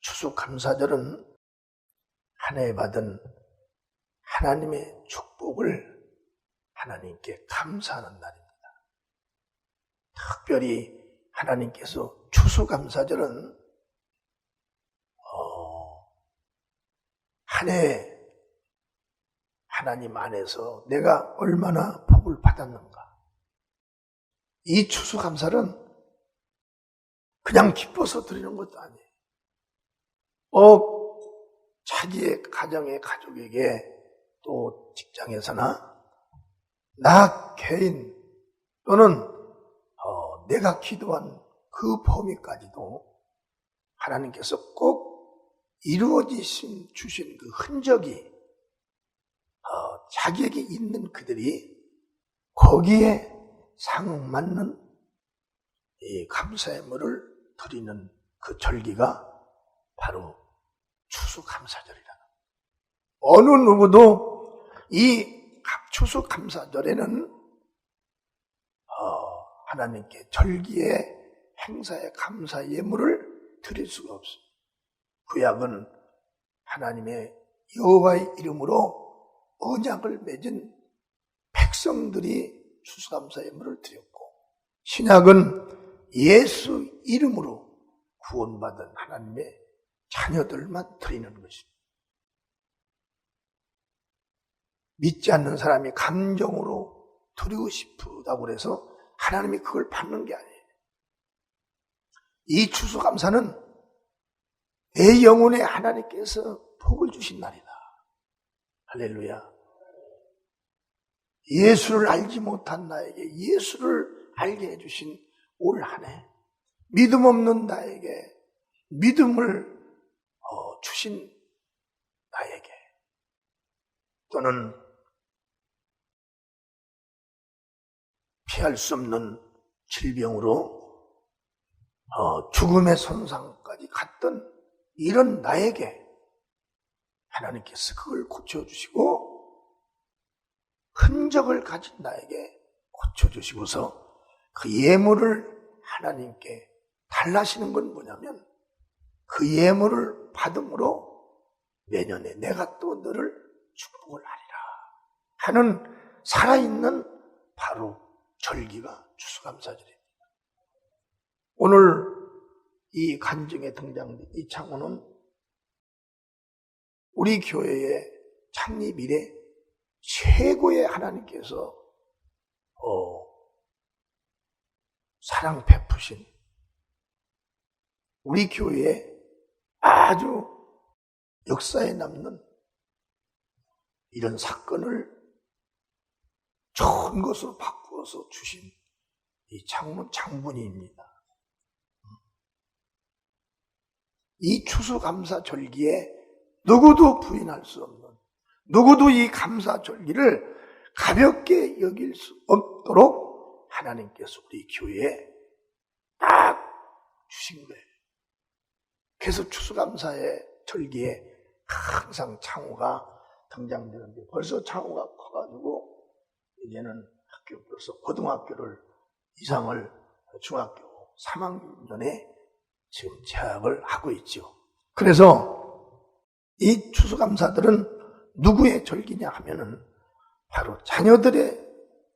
추수감사절은 한 해 받은 하나님의 축복을 하나님께 감사하는 날입니다. 특별히 하나님께서 추수감사절은 한 해 하나님 안에서 내가 얼마나 복을 받았는가. 이 추수감사는 그냥 기뻐서 드리는 것도 아니에요. 자기의 가정의 가족에게 또 직장에서나 나 개인 또는 내가 기도한 그 범위까지도 하나님께서 꼭 이루어지신 주신 그 흔적이 자기에게 있는 그들이 거기에 상응맞는 이 감사의 물을 드리는 그 절기가 바로 추수감사절이라는. 어느 누구도 이 추수감사절에는 하나님께 절기의 행사의 감사 예물을 드릴 수가 없습니다. 구약은 하나님의 여호와의 이름으로 언약을 맺은 백성들이 추수감사 예물을 드렸고, 신약은 예수 이름으로 구원받은 하나님의 자녀들만 드리는 것입니다. 믿지 않는 사람이 감정으로 드리고 싶다고 해서 하나님이 그걸 받는 게 아니에요. 이 추수감사는 내 영혼에 하나님께서 복을 주신 날이다. 할렐루야. 예수를 알지 못한 나에게 예수를 알게 해주신 올 한 해, 믿음 없는 나에게 믿음을 주신 나에게, 또는 피할 수 없는 질병으로 죽음의 선상까지 갔던 이런 나에게 하나님께서 그걸 고쳐주시고, 흔적을 가진 나에게 고쳐주시고서 그 예물을 하나님께 달라시는 건 뭐냐면, 그 예물을 받음으로 내년에 내가 또 너를 축복을 하리라 하는 살아있는 바로 절기가 추수감사절입니다. 오늘 이 간증에 등장된 이 창호는 우리 교회의 창립 이래 최고의 하나님께서 사랑 베푸신 우리 교회의 아주 역사에 남는 이런 사건을 좋은 것으로 바꾸어서 주신 이 창문 장분이입니다. 이 추수감사 절기에 누구도 부인할 수 없는, 누구도 이 감사 절기를 가볍게 여길 수 없도록 하나님께서 우리 교회에 딱 주신 거예요. 그래서 추수감사의 절기에 항상 창호가 등장되는데, 벌써 창호가 커가지고 이제는 벌써 고등학교를 이상을 중학교 3학년에 지금 재학을 하고 있죠. 그래서 이 추수감사들은 누구의 절기냐 하면은 바로 자녀들의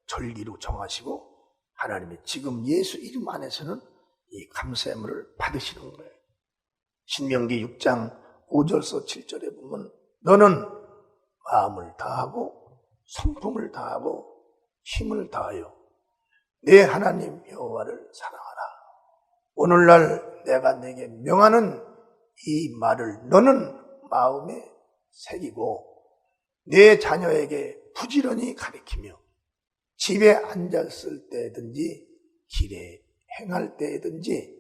절기로 정하시고, 하나님이 지금 예수 이름 안에서는 이 감사함을 받으시는 거예요. 신명기 6장 5절서 7절에 보면, 너는 마음을 다하고 성품을 다하고 힘을 다하여 내 하나님 여호와를 사랑하라. 오늘날 내가 내게 명하는 이 말을 너는 마음에 새기고 내 자녀에게 부지런히 가르치며 집에 앉았을 때든지 길에 행할 때든지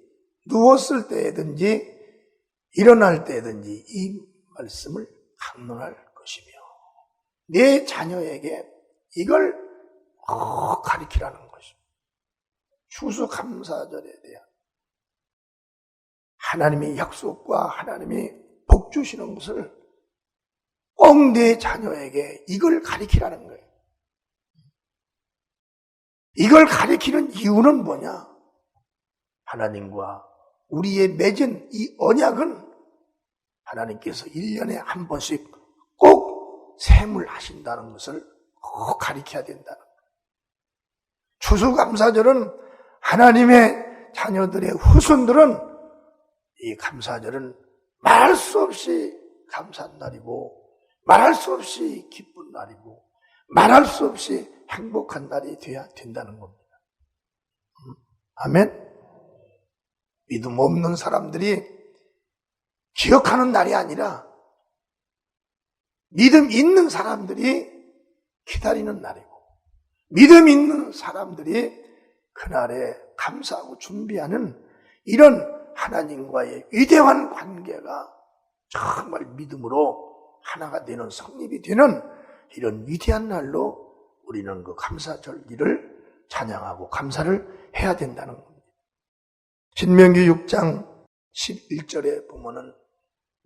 누웠을 때든지 일어날 때든지 이 말씀을 강론할 것이며 내 자녀에게 이걸 꼭 가르치라는 것입니다. 추수감사절에 대한 하나님의 약속과 하나님이 복 주시는 것을 꼭 내 자녀에게 이걸 가르치라는 거예요. 이걸 가르치는 이유는 뭐냐? 하나님과 우리의 맺은 이 언약은 하나님께서 1년에 한 번씩 꼭 셈을 하신다는 것을 꼭 가리켜야 된다는 거예요. 추수감사절은 하나님의 자녀들의 후손들은 이 감사절은 말할 수 없이 감사한 날이고 말할 수 없이 기쁜 날이고 말할 수 없이 행복한 날이 돼야 된다는 겁니다. 아멘. 믿음 없는 사람들이 기억하는 날이 아니라 믿음 있는 사람들이 기다리는 날이고 믿음 있는 사람들이 그날에 감사하고 준비하는 이런 하나님과의 위대한 관계가 정말 믿음으로 하나가 되는 성립이 되는 이런 위대한 날로 우리는 그 감사절기를 찬양하고 감사를 해야 된다는 겁니다. 신명기 6장 11절에 보면은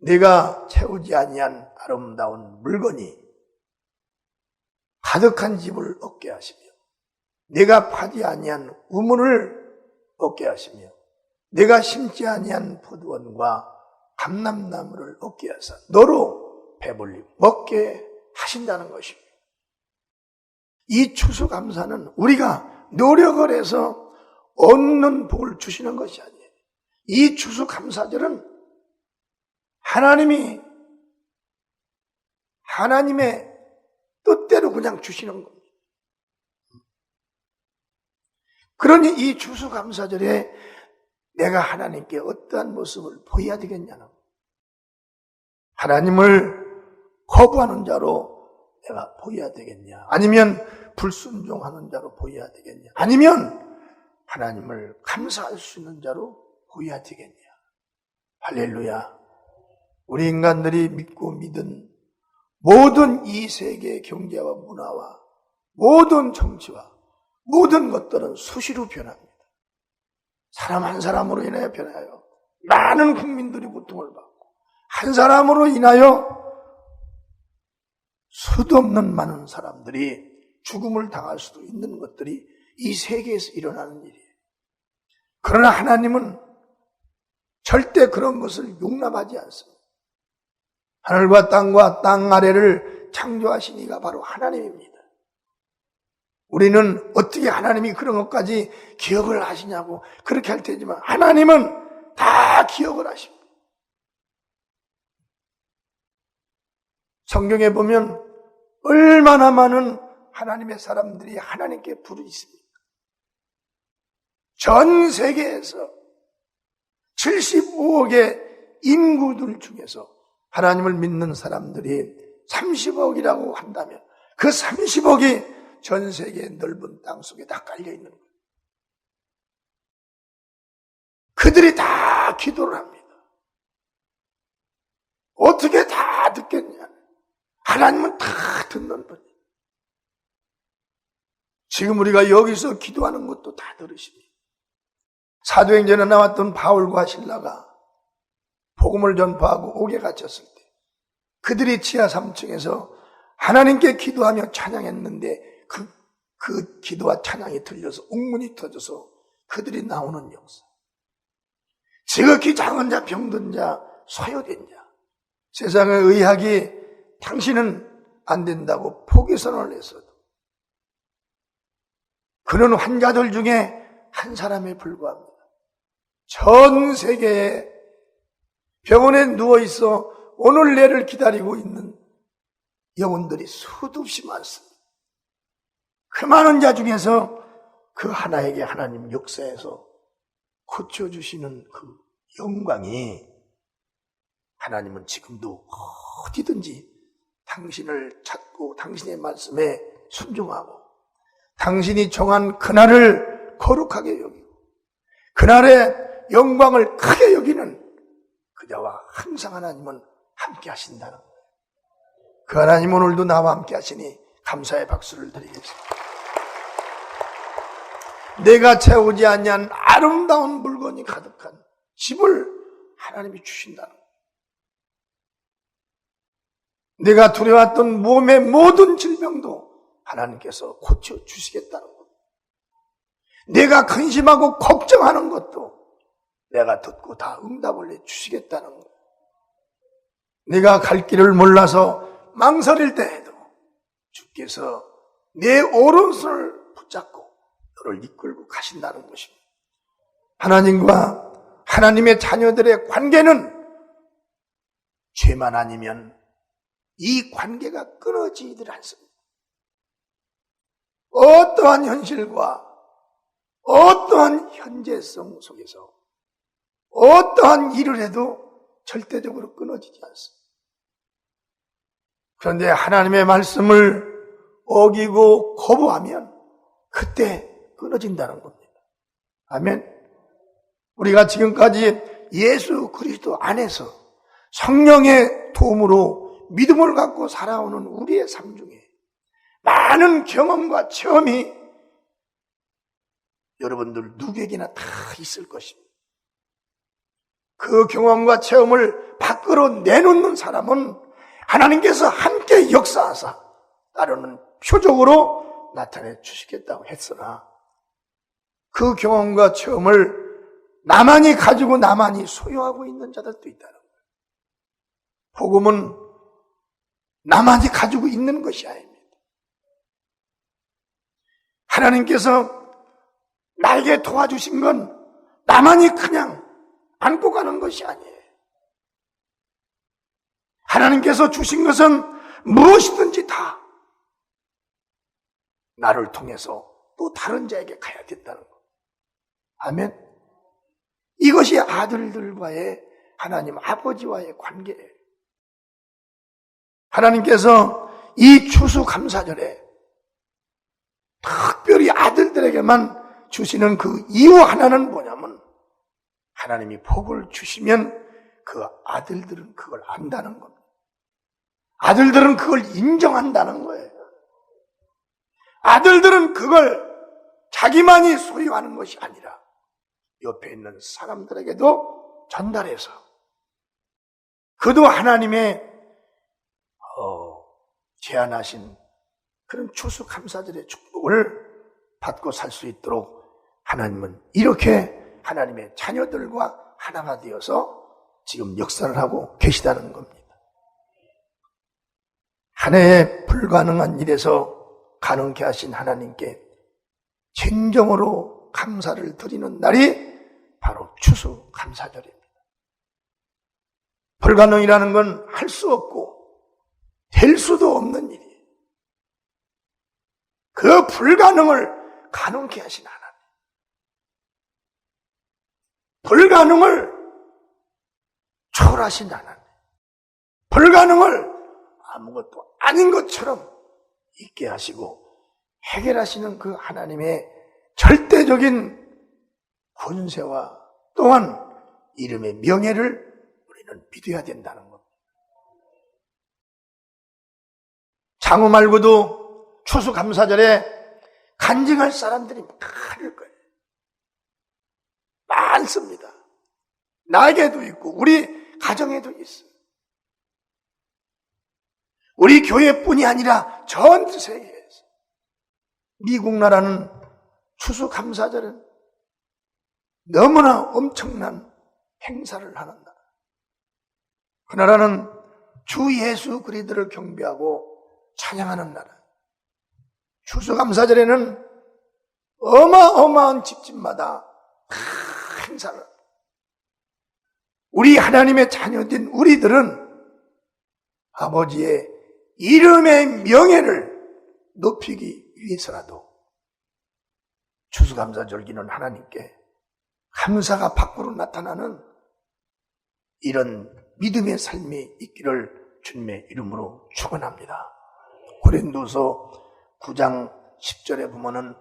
내가 채우지 아니한 아름다운 물건이 가득한 집을 얻게 하시며 내가 파지 아니한 우물을 얻게 하시며 내가 심지 아니한 포도원과 감람나무를 얻게 하사 너로 배불리 먹게 하신다는 것입니다. 이 추수감사는 우리가 노력을 해서 얻는 복을 주시는 것이 아니에요. 이 추수감사절은 하나님의 뜻대로 그냥 주시는 겁니다. 그러니 이 추수감사절에 내가 하나님께 어떠한 모습을 보여야 되겠냐는 거예요. 하나님을 거부하는 자로 내가 보여야 되겠냐? 아니면 불순종하는 자로 보여야 되겠냐? 아니면 하나님을 감사할 수 있는 자로 보여야 되겠냐? 할렐루야. 우리 인간들이 믿고 믿은 모든 이 세계의 경제와 문화와 모든 정치와 모든 것들은 수시로 변합니다. 사람 한 사람으로 인하여 변하여 많은 국민들이 고통을 받고 한 사람으로 인하여 수도 없는 많은 사람들이 죽음을 당할 수도 있는 것들이 이 세계에서 일어나는 일이에요. 그러나 하나님은 절대 그런 것을 용납하지 않습니다. 하늘과 땅과 땅 아래를 창조하신 이가 바로 하나님입니다. 우리는 어떻게 하나님이 그런 것까지 기억을 하시냐고 그렇게 할 테지만 하나님은 다 기억을 하십니다. 성경에 보면 얼마나 많은 하나님의 사람들이 하나님께 부르짖습니까? 전 세계에서 75억의 인구들 중에서 하나님을 믿는 사람들이 30억이라고 한다면 그 30억이 전 세계의 넓은 땅 속에 다 깔려 있는 거예요. 그들이 다 기도를 합니다. 어떻게 다 듣겠냐? 하나님은 다 듣는 분이에요. 지금 우리가 여기서 기도하는 것도 다 들으십니다. 사도행전에 나왔던 바울과 실라가 복음을 전파하고 옥에 갇혔을 때 그들이 지하 3층에서 하나님께 기도하며 찬양했는데 그 기도와 찬양이 들려서 옥문이 터져서 그들이 나오는 역사. 지극히 작은 자, 병든 자, 소요된 자. 세상의 의학이 당신은 안 된다고 포기 선언을 했어도 그런 환자들 중에 한 사람에 불과합니다. 전 세계에 병원에 누워있어 오늘 내를 기다리고 있는 영혼들이 수도 없이 많습니다. 그 많은 자 중에서 그 하나에게 하나님 역사에서 고쳐주시는 그 영광이 하나님은 지금도 어디든지 당신을 찾고 당신의 말씀에 순종하고 당신이 정한 그날을 거룩하게 여기고 그날의 영광을 크게 여기는 그자와 항상 하나님은 함께 하신다는 거예요. 그 하나님 오늘도 나와 함께 하시니 감사의 박수를 드리겠습니다. 내가 채우지 아니한 아름다운 물건이 가득한 집을 하나님이 주신다는 거예요. 내가 두려웠던 몸의 모든 질병도 하나님께서 고쳐주시겠다는 거예요. 내가 근심하고 걱정하는 것도 내가 듣고 다 응답을 해주시겠다는 거예요. 내가 갈 길을 몰라서 망설일 때에도 주께서 내 오른손을 붙잡고 너를 이끌고 가신다는 것입니다. 하나님과 하나님의 자녀들의 관계는 죄만 아니면 이 관계가 끊어지질 않습니다. 어떠한 현실과 어떠한 현재성 속에서 어떠한 일을 해도 절대적으로 끊어지지 않습니다. 그런데 하나님의 말씀을 어기고 거부하면 그때 끊어진다는 겁니다. 아멘. 우리가 지금까지 예수 그리스도 안에서 성령의 도움으로 믿음을 갖고 살아오는 우리의 삶 중에 많은 경험과 체험이 여러분들 누구에게나 다 있을 것입니다. 그 경험과 체험을 밖으로 내놓는 사람은 하나님께서 함께 역사하사 따르는 표적으로 나타내 주시겠다고 했으나 그 경험과 체험을 나만이 가지고 나만이 소유하고 있는 자들도 있다는 거예요. 복음은 나만이 가지고 있는 것이 아닙니다. 하나님께서 나에게 도와주신 건 나만이 그냥 안고 가는 것이 아니에요. 하나님께서 주신 것은 무엇이든지 다 나를 통해서 또 다른 자에게 가야 된다는 것. 아멘. 이것이 아들들과의 하나님 아버지와의 관계예요. 하나님께서 이 추수감사절에 특별히 아들들에게만 주시는 그 이유 하나는 뭐냐면 하나님이 복을 주시면 그 아들들은 그걸 안다는 겁니다. 아들들은 그걸 인정한다는 거예요. 아들들은 그걸 자기만이 소유하는 것이 아니라 옆에 있는 사람들에게도 전달해서 그도 하나님의 제안하신 그런 추수감사절의 축복을 받고 살 수 있도록 하나님은 이렇게 하나님의 자녀들과 하나가 되어서 지금 역사를 하고 계시다는 겁니다. 한 해에 불가능한 일에서 가능케 하신 하나님께 진정으로 감사를 드리는 날이 바로 추수감사절입니다. 불가능이라는 건 할 수 없고 될 수도 없는 일이에요. 그 불가능을 가능케 하신 하나님. 불가능을 초월하신 하나님. 불가능을 아무것도 아닌 것처럼 있게 하시고 해결하시는 그 하나님의 절대적인 권세와 또한 이름의 명예를 우리는 믿어야 된다는 겁니다. 장우 말고도 추수감사절에 간증할 사람들이 많을 거예요. 많습니다. 나에게도 있고 우리 가정에도 있어요. 우리 교회뿐이 아니라 전 세계에서 미국 나라는 추수감사절은 너무나 엄청난 행사를 하는 나라. 그 나라는 주 예수 그리스도를 경배하고 찬양하는 나라. 추수감사절에는 어마어마한 집집마다 행사를 합니다. 우리 하나님의 자녀된 우리들은 아버지의 이름의 명예를 높이기 위해서라도 추수감사절기는 하나님께 감사가 밖으로 나타나는 이런 믿음의 삶이 있기를 주님의 이름으로 축원합니다. 고린도서 9장 10절에 보면은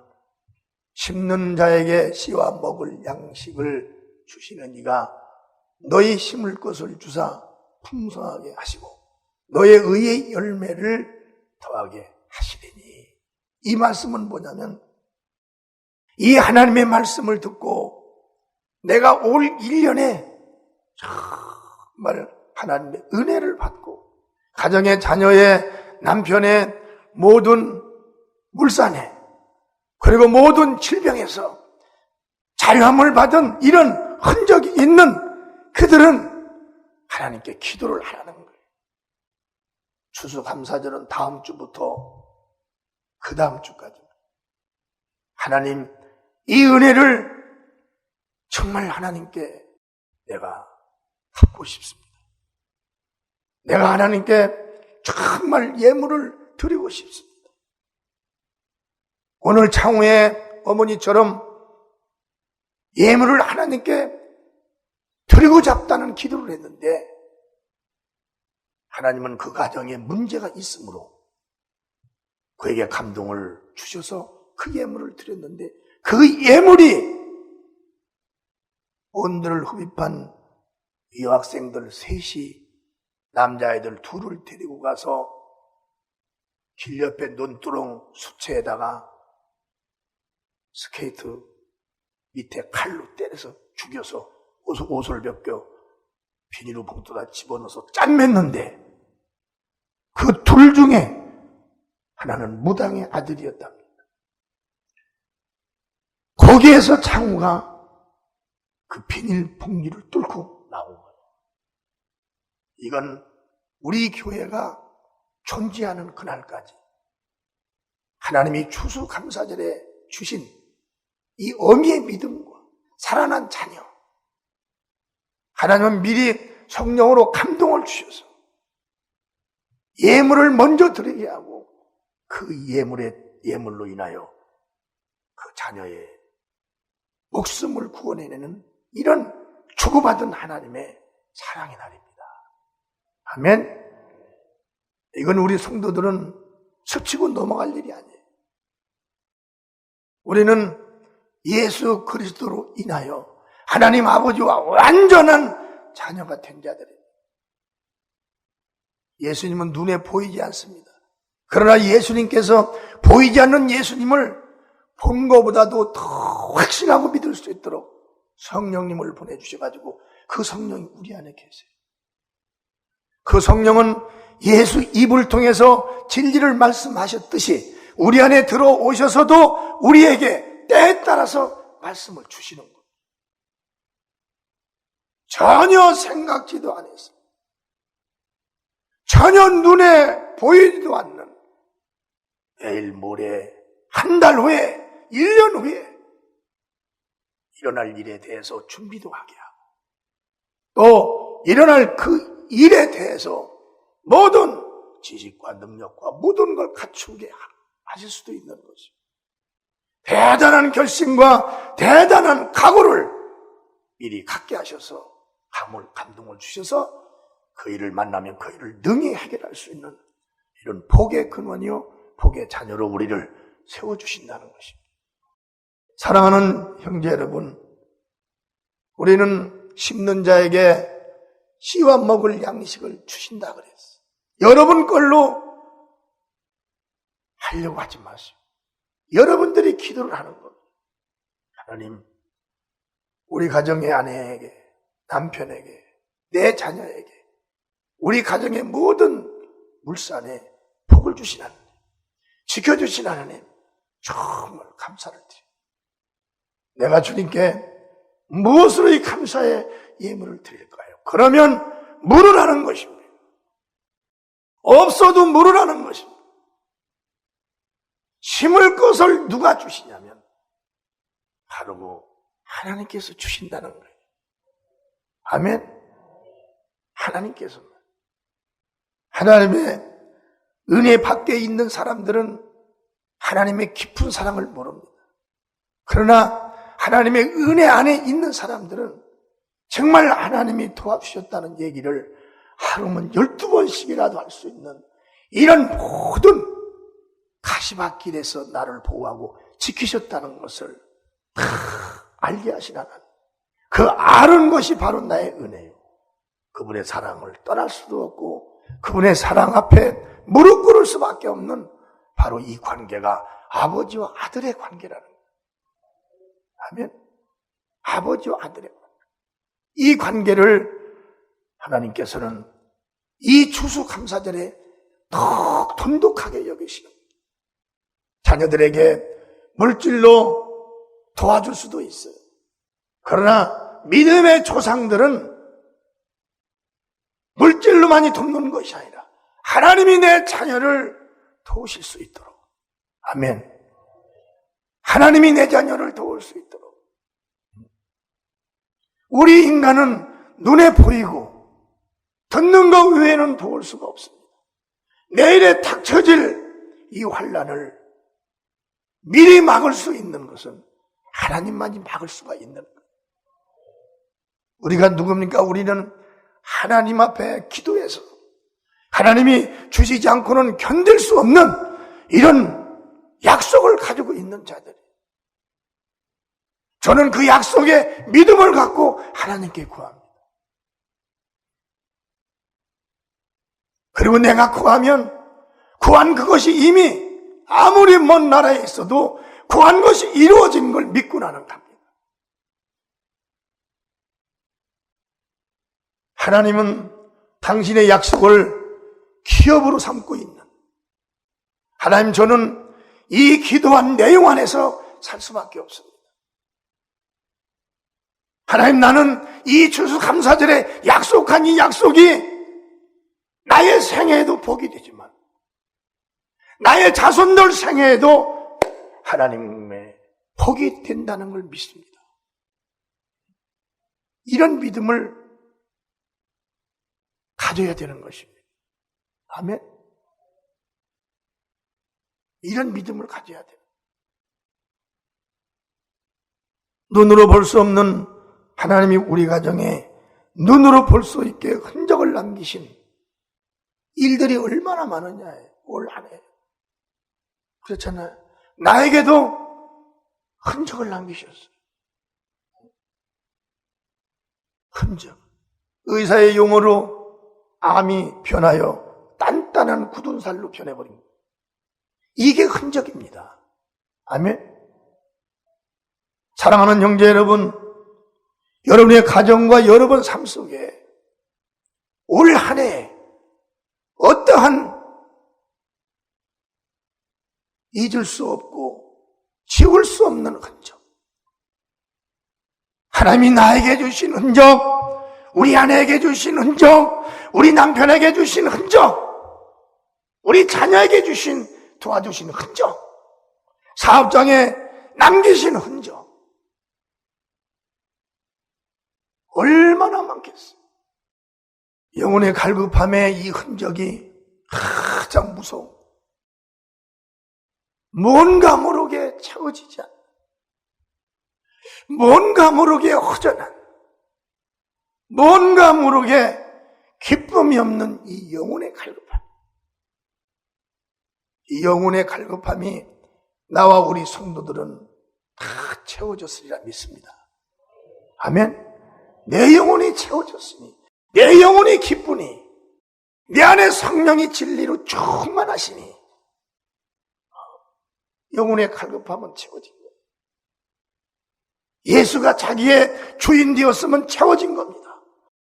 심는 자에게 씨와 먹을 양식을 주시는 이가 너희 심을 것을 주사 풍성하게 하시고 너의 의의 열매를 더하게 하시리니. 이 말씀은 뭐냐면 이 하나님의 말씀을 듣고 내가 올 1년에 정말 하나님의 은혜를 받고 가정의 자녀의 남편의 모든 물산에 그리고 모든 질병에서 자유함을 받은 이런 흔적이 있는 그들은 하나님께 기도를 하라는 거예요. 추수감사절은 다음 주부터 그 다음 주까지. 하나님, 이 은혜를 정말 하나님께 내가 갚고 싶습니다. 내가 하나님께 정말 예물을 드리고 싶습니다. 오늘 창우의 어머니처럼 예물을 하나님께 드리고 잡다는 기도를 했는데 하나님은 그 가정에 문제가 있으므로 그에게 감동을 주셔서 그 예물을 드렸는데 그 예물이 온들을 흡입한 여학생들 셋이 남자아이들 둘을 데리고 가서 길 옆에 논두렁 수채에다가 스케이트 밑에 칼로 때려서 죽여서 옷을 벗겨 비닐로 봉투에다 집어넣어서 짠맸는데 그 둘 중에 하나는 무당의 아들이었답니다. 거기에서 창우가 그 비닐 봉지를 뚫고 나온 거예요. 이건 우리 교회가 존재하는 그날까지 하나님이 추수감사절에 주신 이 어미의 믿음과 살아난 자녀, 하나님은 미리 성령으로 감동을 주셔서 예물을 먼저 드리게 하고 그 예물로 인하여 그 자녀의 목숨을 구원해내는 이런 주고받은 하나님의 사랑의 날입니다. 아멘. 이건 우리 성도들은 스치고 넘어갈 일이 아니에요. 우리는 예수 그리스도로 인하여 하나님 아버지와 완전한 자녀가 된 자들입니다. 예수님은 눈에 보이지 않습니다. 그러나 예수님께서 보이지 않는 예수님을 본 것보다도 더 확신하고 믿을 수 있도록 성령님을 보내주셔가지고 그 성령이 우리 안에 계세요. 그 성령은 예수 입을 통해서 진리를 말씀하셨듯이 우리 안에 들어오셔서도 우리에게 때에 따라서 말씀을 주시는 겁니다. 전혀 생각지도 않았어요. 전혀 눈에 보이지도 않는 내일 모레 한 달 후에 1년 후에 일어날 일에 대해서 준비도 하게 하고 또 일어날 그 일에 대해서 모든 지식과 능력과 모든 걸 갖추게 하실 수도 있는 거죠. 대단한 결심과 대단한 각오를 미리 갖게 하셔서 감동을 주셔서 그 일을 만나면 그 일을 능히 해결할 수 있는 이런 복의 근원이요 복의 자녀로 우리를 세워주신다는 것입니다. 사랑하는 형제 여러분, 우리는 심는 자에게 씨와 먹을 양식을 주신다 그랬어요. 여러분 걸로 하려고 하지 마세요. 여러분들이 기도를 하는 겁니다. 하나님, 우리 가정의 아내에게, 남편에게, 내 자녀에게, 우리 가정의 모든 물산에 복을 주신 하나님, 지켜주신 하나님, 정말 감사를 드립니다. 내가 주님께 무엇으로 이 감사의 예물을 드릴까요? 그러면 물으라는 것입니다. 없어도 물으라는 것입니다. 심을 것을 누가 주시냐면 바로 하나님께서 주신다는 거예요. 아멘. 하나님께서. 하나님의 은혜 밖에 있는 사람들은 하나님의 깊은 사랑을 모릅니다. 그러나 하나님의 은혜 안에 있는 사람들은 정말 하나님이 도와주셨다는 얘기를 하루면 12번씩이라도 할 수 있는 이런 모든 가시밭길에서 나를 보호하고 지키셨다는 것을 다 알게 하신 하나님. 그 아는 것이 바로 나의 은혜요. 그분의 사랑을 떠날 수도 없고 그분의 사랑 앞에 무릎 꿇을 수밖에 없는 바로 이 관계가 아버지와 아들의 관계라는 거예요. 아멘. 아버지와 아들의 관계. 이 관계를 하나님께서는 이 추수감사절에 더 돈독하게 여기시는 거예요. 자녀들에게 물질로 도와줄 수도 있어요. 그러나 믿음의 조상들은 물질로만이 돕는 것이 아니라 하나님이 내 자녀를 도우실 수 있도록. 아멘. 하나님이 내 자녀를 도울 수 있도록. 우리 인간은 눈에 보이고 듣는 것 외에는 도울 수가 없습니다. 내일에 닥쳐질 이 환난을 미리 막을 수 있는 것은 하나님만이 막을 수가 있는 거예요. 우리가 누굽니까? 우리는 하나님 앞에 기도해서 하나님이 주시지 않고는 견딜 수 없는 이런 약속을 가지고 있는 자들이에요. 저는 그 약속에 믿음을 갖고 하나님께 구합니다. 그리고 내가 구한 그것이 이미 아무리 먼 나라에 있어도 구한 것이 이루어진 걸 믿고 나는 갑니다. 하나님은 당신의 약속을 기업으로 삼고 있는, 하나님, 저는 이 기도한 내용 안에서 살 수밖에 없습니다. 하나님, 나는 이 추수감사절에 약속한 이 약속이 나의 생애에도 복이 되지만 나의 자손들 생애에도 하나님의 복이 된다는 걸 믿습니다. 이런 믿음을 가져야 되는 것입니다. 아멘. 이런 믿음을 가져야 돼요. 눈으로 볼 수 없는 하나님이 우리 가정에 눈으로 볼 수 있게 흔적을 남기신 일들이 얼마나 많으냐, 올 한 해. 그렇잖아요. 나에게도 흔적을 남기셨어요. 흔적. 의사의 용어로 암이 변하여 단단한 굳은 살로 변해버린 거예요. 이게 흔적입니다. 아멘. 사랑하는 형제 여러분, 여러분의 가정과 여러분 삶 속에 올 한 해 어떠한 잊을 수 없고 지울 수 없는 흔적, 하나님이 나에게 주신 흔적, 우리 아내에게 주신 흔적, 우리 남편에게 주신 흔적, 우리 자녀에게 도와주신 흔적, 사업장에 남기신 흔적, 얼마나 많겠어요. 영혼의 갈급함에 이 흔적이 가장 무서워. 뭔가 모르게 채워지지 않는, 뭔가 모르게 허전한, 뭔가 모르게 기쁨이 없는 이 영혼의 갈급함. 이 영혼의 갈급함이 나와 우리 성도들은 다 채워졌으리라 믿습니다. 아멘. 내 영혼이 채워졌으니, 내 영혼이 기쁘니, 내 안에 성령이 진리로 충만하시니 영혼의 갈급함은 채워진 거예요. 예수가 자기의 주인 되었으면 채워진 겁니다.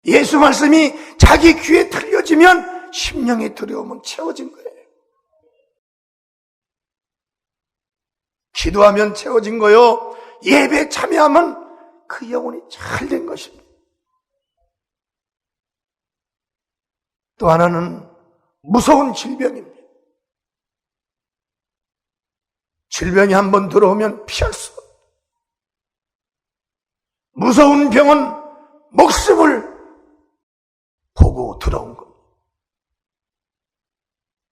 예수 말씀이 자기 귀에 들려지면 심령의 두려움은 채워진 거예요. 기도하면 채워진 거요, 예배에 참여하면 그 영혼이 잘 된 것입니다. 또 하나는 무서운 질병입니다. 질병이 한번 들어오면 피할 수 없어요. 무서운 병은 목숨을 보고 들어온 겁니다.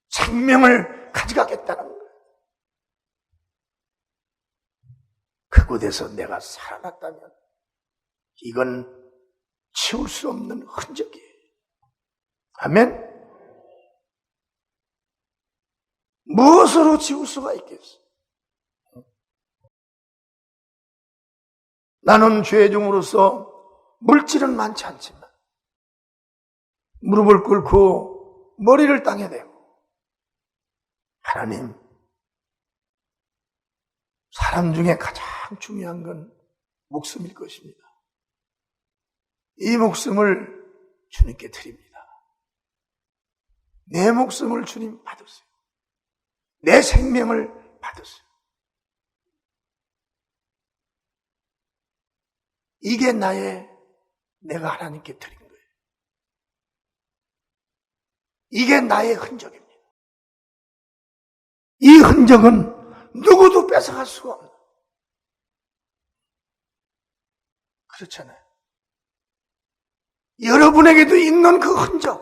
생명을 가져가겠다는 거예요. 그곳에서 내가 살아났다면 이건 치울 수 없는 흔적이에요. 아멘. 무엇으로 지울 수가 있겠어? 나는 죄종으로서 물질은 많지 않지만 무릎을 꿇고 머리를 땅에 대고, 하나님, 사람 중에 가장 중요한 건 목숨일 것입니다. 이 목숨을 주님께 드립니다. 내 목숨을 주님 받으세요. 내 생명을 받으세요. 이게 내가 하나님께 드린 거예요. 이게 나의 흔적입니다. 이 흔적은 누구도 뺏어갈 수가 없는. 그렇잖아요. 여러분에게도 있는 그 흔적,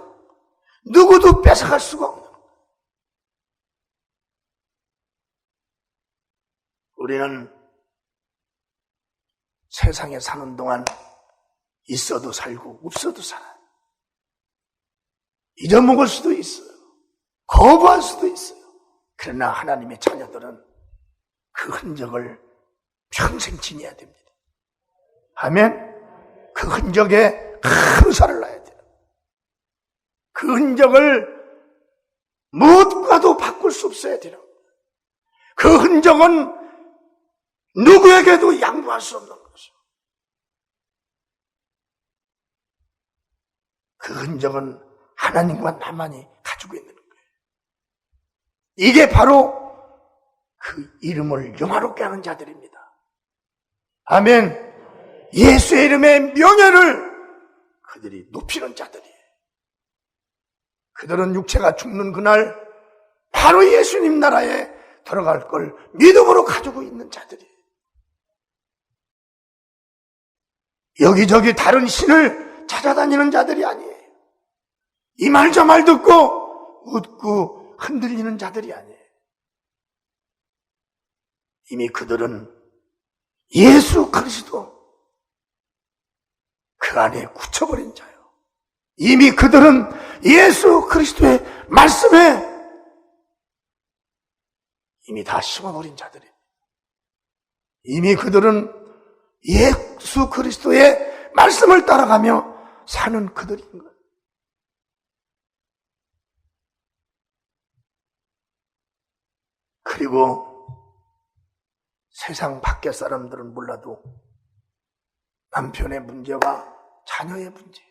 누구도 뺏어갈 수가 없는. 우리는 세상에 사는 동안 있어도 살고 없어도 살아요. 잊어먹을 수도 있어요. 거부할 수도 있어요. 그러나 하나님의 자녀들은 그 흔적을 평생 지녀야 됩니다. 아멘. 그 흔적에 감사를 놔야 돼요. 그 흔적을 무엇과도 바꿀 수 없어야 돼요. 그 흔적은 누구에게도 양보할 수 없는 것이요. 그 흔적은 하나님과 나만이 가지고 있는 거예요. 이게 바로 그 이름을 영화롭게 하는 자들입니다. 아멘. 예수의 이름의 명예를 그들이 높이는 자들이에요. 그들은 육체가 죽는 그날 바로 예수님 나라에 들어갈 걸 믿음으로 가지고 있는 자들이에요. 여기저기 다른 신을 찾아다니는 자들이 아니에요. 이 말 저 말 듣고 웃고 흔들리는 자들이 아니에요. 이미 그들은 예수 그리스도 그 안에 굳혀버린 자요. 이미 그들은 예수 그리스도의 말씀에 이미 다 심어버린 자들이에요. 이미 그들은 예수 그리스도의 말씀을 따라가며 사는 그들인 거예요. 그리고 세상 밖의 사람들은 몰라도 남편의 문제와 자녀의 문제,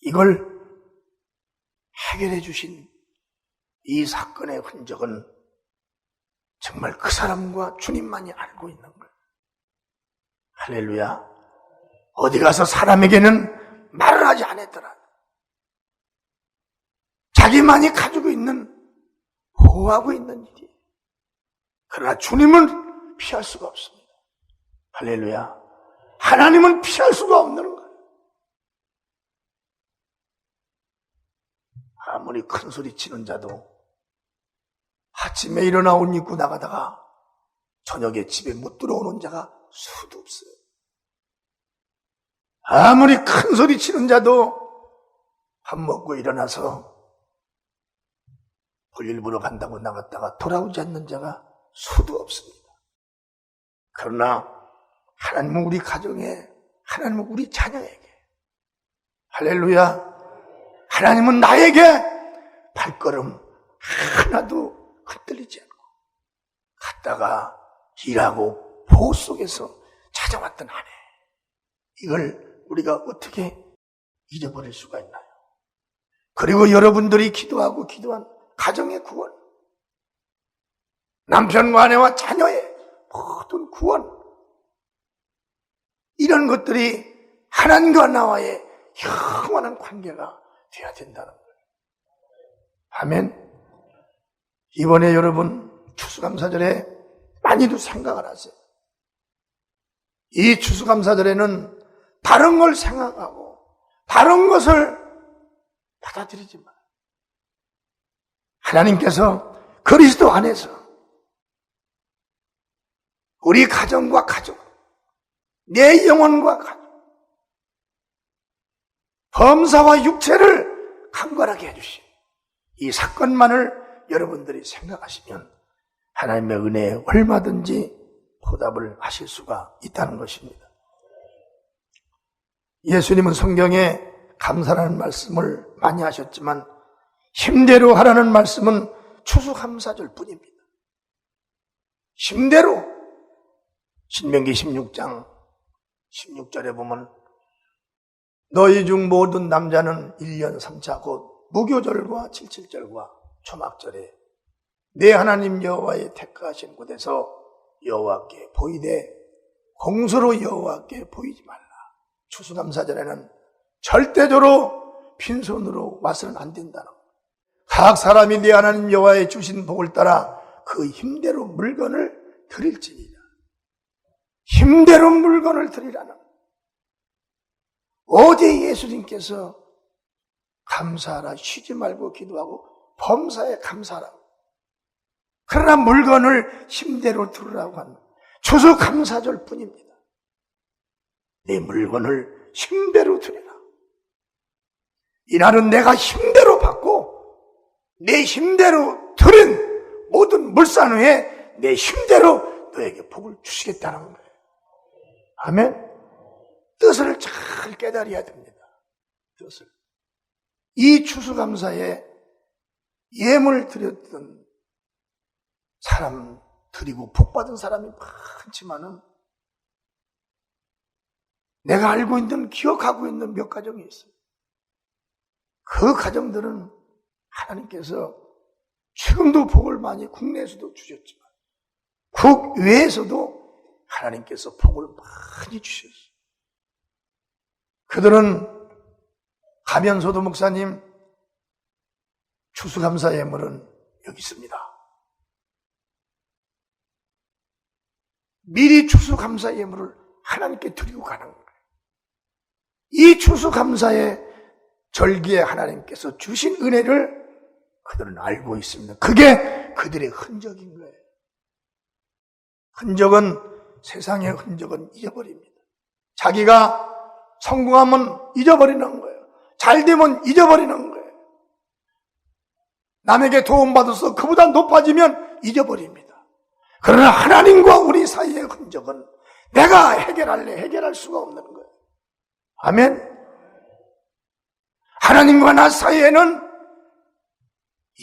이걸 해결해 주신 이 사건의 흔적은 정말 그 사람과 주님만이 알고 있는 거예요. 할렐루야. 어디 가서 사람에게는 말을 하지 않았더라. 자기만이 가지고 있는, 보호하고 있는 일이에요. 그러나 주님은 피할 수가 없습니다. 할렐루야. 하나님은 피할 수가 없는 거예요. 아무리 큰 소리 치는 자도 아침에 일어나 옷 입고 나가다가 저녁에 집에 못 들어오는 자가 수도 없어요. 아무리 큰 소리 치는 자도 밥 먹고 일어나서 볼일 보러 간다고 나갔다가 돌아오지 않는 자가 수도 없습니다. 그러나 하나님은 우리 가정에, 하나님은 우리 자녀에게, 할렐루야, 하나님은 나에게 발걸음 하나도 흔들리지 않고 갔다가 일하고 보호 속에서 찾아왔던 한 해, 이걸 우리가 어떻게 잊어버릴 수가 있나요? 그리고 여러분들이 기도하고 기도한 가정의 구원, 남편과 아내와 자녀의 모든 구원, 이런 것들이 하나님과 나와의 영원한 관계가 되어야 된다는 거예요. 아멘. 이번에 여러분 추수감사절에 많이도 생각을 하세요. 이 추수감사절에는 다른 걸 생각하고 다른 것을 받아들이지 마. 하나님께서 그리스도 안에서 우리 가정과 가족, 내 영혼과 가족, 범사와 육체를 강건하게 해주신 이 사건만을 여러분들이 생각하시면 하나님의 은혜에 얼마든지 보답을 하실 수가 있다는 것입니다. 예수님은 성경에 감사라는 말씀을 많이 하셨지만 힘대로 하라는 말씀은 추수감사절 뿐입니다. 힘대로 신명기 16장 16절에 보면 너희 중 모든 남자는 1년 3차 곧 무교절과 77절과 초막절에 내 하나님 여호와의 택하신 곳에서 여호와께 보이되 공소로 여호와께 보이지 말라. 추수감사절에는 절대적으로 빈손으로 와서는 안 된다는 거예요. 각 사람이 내 하나님 여호와의 주신 복을 따라 그 힘대로 물건을 드릴지니라. 힘대로 물건을 드리라는 거예요. 어제 예수님께서 감사하라, 쉬지 말고 기도하고 범사에 감사하라고. 그러나 물건을 힘대로 들으라고 하는 추수감사절 뿐입니다. 내 물건을 힘대로 드리라. 이날은 내가 힘대로 받고 내 힘대로 드린 모든 물산 후에 내 힘대로 너에게 복을 주시겠다는 거예요. 아멘. 뜻을 잘 깨달아야 됩니다. 뜻을. 이 추수감사에 예물 드렸던 사람 드리고 복받은 사람이 많지만은 내가 알고 있는, 기억하고 있는 몇 가정이 있어요. 그 가정들은 하나님께서 지금도 복을 많이 국내에서도 주셨지만 국외에서도 하나님께서 복을 많이 주셨어요. 그들은 가면소도 목사님 추수감사 예물은 여기 있습니다. 미리 추수감사 예물을 하나님께 드리고 가는 거예요. 이 추수감사의 절기에 하나님께서 주신 은혜를 그들은 알고 있습니다. 그게 그들의 흔적인 거예요. 흔적은, 세상의 흔적은 잊어버립니다. 자기가 성공하면 잊어버리는 거예요. 잘되면 잊어버리는 거예요. 남에게 도움받아서 그보다 높아지면 잊어버립니다. 그러나 하나님과 우리 사이의 흔적은 내가 해결할래 해결할 수가 없는 거예요. 아멘. 하나님과 나 사이에는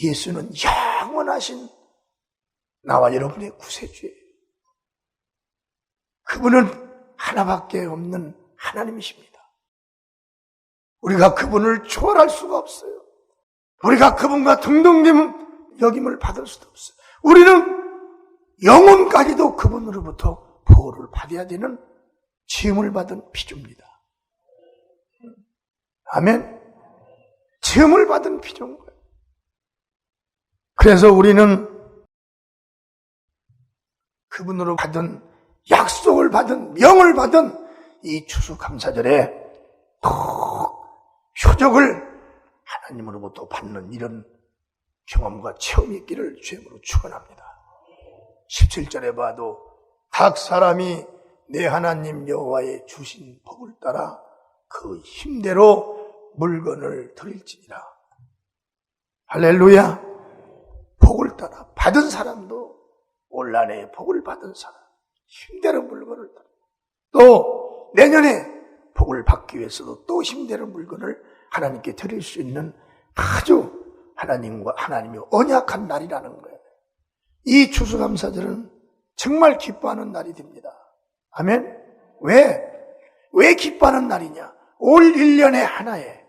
예수는 영원하신 나와 여러분의 구세주예요. 그분은 하나밖에 없는 하나님이십니다. 우리가 그분을 초월할 수가 없어요. 우리가 그분과 동등님 여김을 받을 수도 없어요. 우리는 영혼까지도 그분으로부터 보호를 받아야 되는 지음을 받은 피조입니다. 아멘. 지음을 받은 피조인 거예요. 그래서 우리는 그분으로 받은 약속을 받은 명을 받은 이 추수감사절에 꼭 표적을 하나님으로부터 받는 이런 경험과 체험이 있기를 주님으로 축원합니다. 17절에 봐도 각 사람이 내 하나님 여호와의 주신 복을 따라 그 힘대로 물건을 드릴지니라. 할렐루야. 복을 따라 받은 사람도 올한해 복을 받은 사람 힘대로 물건을 따라 또 내년에 복을 받기 위해서도 또 힘대로 물건을 하나님께 드릴 수 있는 아주 하나님이 언약한 날이라는 거예요. 이 추수감사절은 정말 기뻐하는 날이 됩니다. 아멘. 왜 기뻐하는 날이냐? 올 1년에 하나에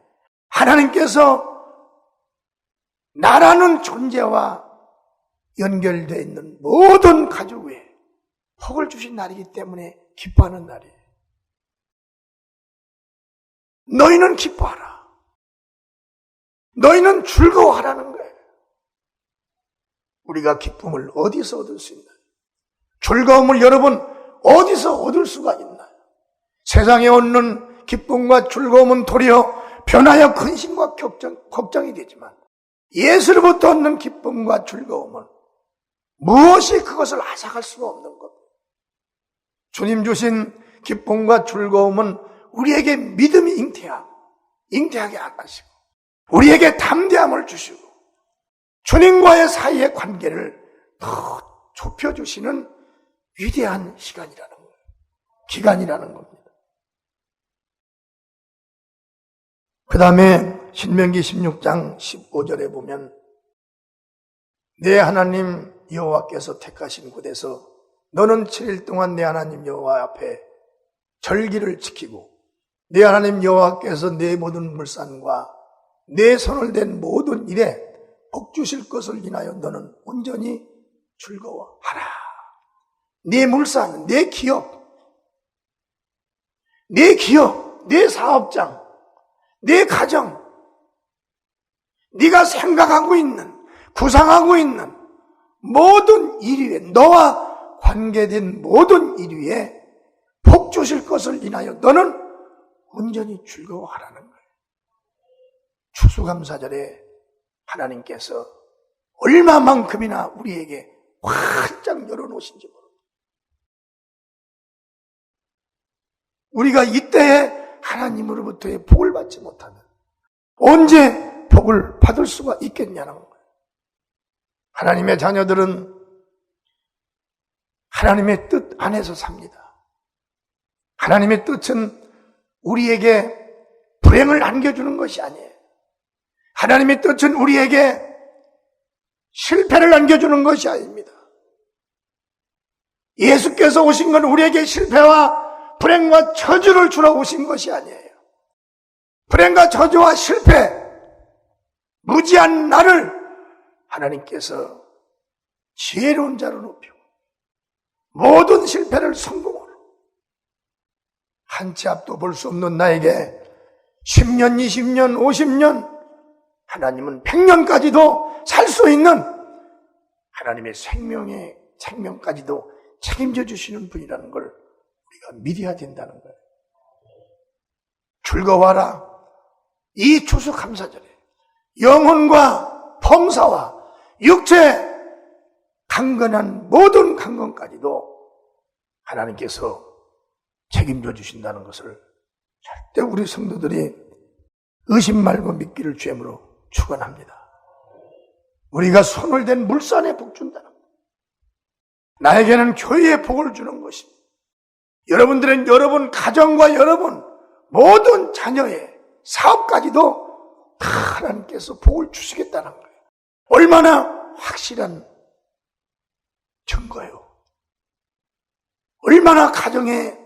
하나님께서 나라는 존재와 연결되어 있는 모든 가족에 복을 주신 날이기 때문에 기뻐하는 날이에요. 너희는 기뻐하라. 너희는 즐거워하라는 거예요. 우리가 기쁨을 어디서 얻을 수 있나요? 즐거움을 여러분 어디서 얻을 수가 있나요? 세상에 얻는 기쁨과 즐거움은 도리어 변하여 근심과 걱정이 되지만 예수로부터 얻는 기쁨과 즐거움은 무엇이 그것을 앗아갈 수가 없는 것. 주님 주신 기쁨과 즐거움은 우리에게 믿음이 잉태하게 하시고 우리에게 담대함을 주시고 주님과의 사이의 관계를 더 좁혀주시는 위대한 시간이라는 거예요. 기간이라는 겁니다. 그 다음에 신명기 16장 15절에 보면 내 하나님 여호와께서 택하신 곳에서 너는 7일 동안 내 하나님 여호와 앞에 절기를 지키고 내 하나님 여호와께서 내 모든 물산과 내 손을 댄 모든 일에 복 주실 것을 인하여 너는 온전히 즐거워하라. 네 물산, 네 기업, 네 사업장, 네 가정, 네가 생각하고 있는, 구상하고 있는 모든 일 위에, 너와 관계된 모든 일 위에 복 주실 것을 인하여 너는 온전히 즐거워하라는 거예요. 추수감사절에 하나님께서 얼마만큼이나 우리에게 활짝 열어놓으신지 모릅니다. 우리가 이때에 하나님으로부터의 복을 받지 못하면 언제 복을 받을 수가 있겠냐는 거예요. 하나님의 자녀들은 하나님의 뜻 안에서 삽니다. 하나님의 뜻은 우리에게 불행을 안겨주는 것이 아니에요. 하나님의 뜻은 우리에게 실패를 안겨주는 것이 아닙니다. 예수께서 오신 건 우리에게 실패와 불행과 저주를 주러 오신 것이 아니에요. 불행과 저주와 실패, 무지한 나를 하나님께서 지혜로운 자로 높이고 모든 실패를 성공으로, 한 치 앞도 볼 수 없는 나에게 10년, 20년, 50년, 하나님은 100년까지도 살 수 있는 하나님의 생명까지도 책임져 주시는 분이라는 걸 우리가 믿어야 된다는 거예요. 즐거워하라. 이 추수감사절에 영혼과 범사와 육체 강건한 모든 강건까지도 하나님께서 책임져 주신다는 것을 절대 우리 성도들이 의심 말고 믿기를 주임으로 축원합니다. 우리가 손을 댄 물산에 복 준다는 것, 나에게는 교회에 복을 주는 것입니다. 여러분들은 여러분 가정과 여러분 모든 자녀의 사업까지도 다 하나님께서 복을 주시겠다는 거예요. 얼마나 확실한 증거예요. 얼마나 가정의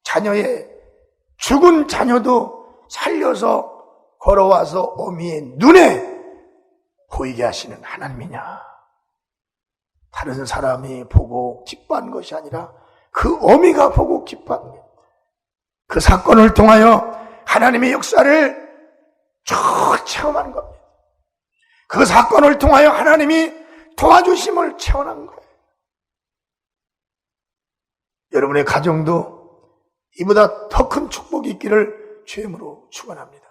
자녀의 죽은 자녀도 살려서 걸어와서 어미의 눈에 보이게 하시는 하나님이냐. 다른 사람이 보고 기뻐한 것이 아니라 그 어미가 보고 기뻐한 거예요. 그 사건을 통하여 하나님의 역사를 체험한 겁니다. 그 사건을 통하여 하나님이 도와주심을 체험한 거예요. 여러분의 가정도 이보다 더 큰 축복이 있기를 주임으로 축원합니다.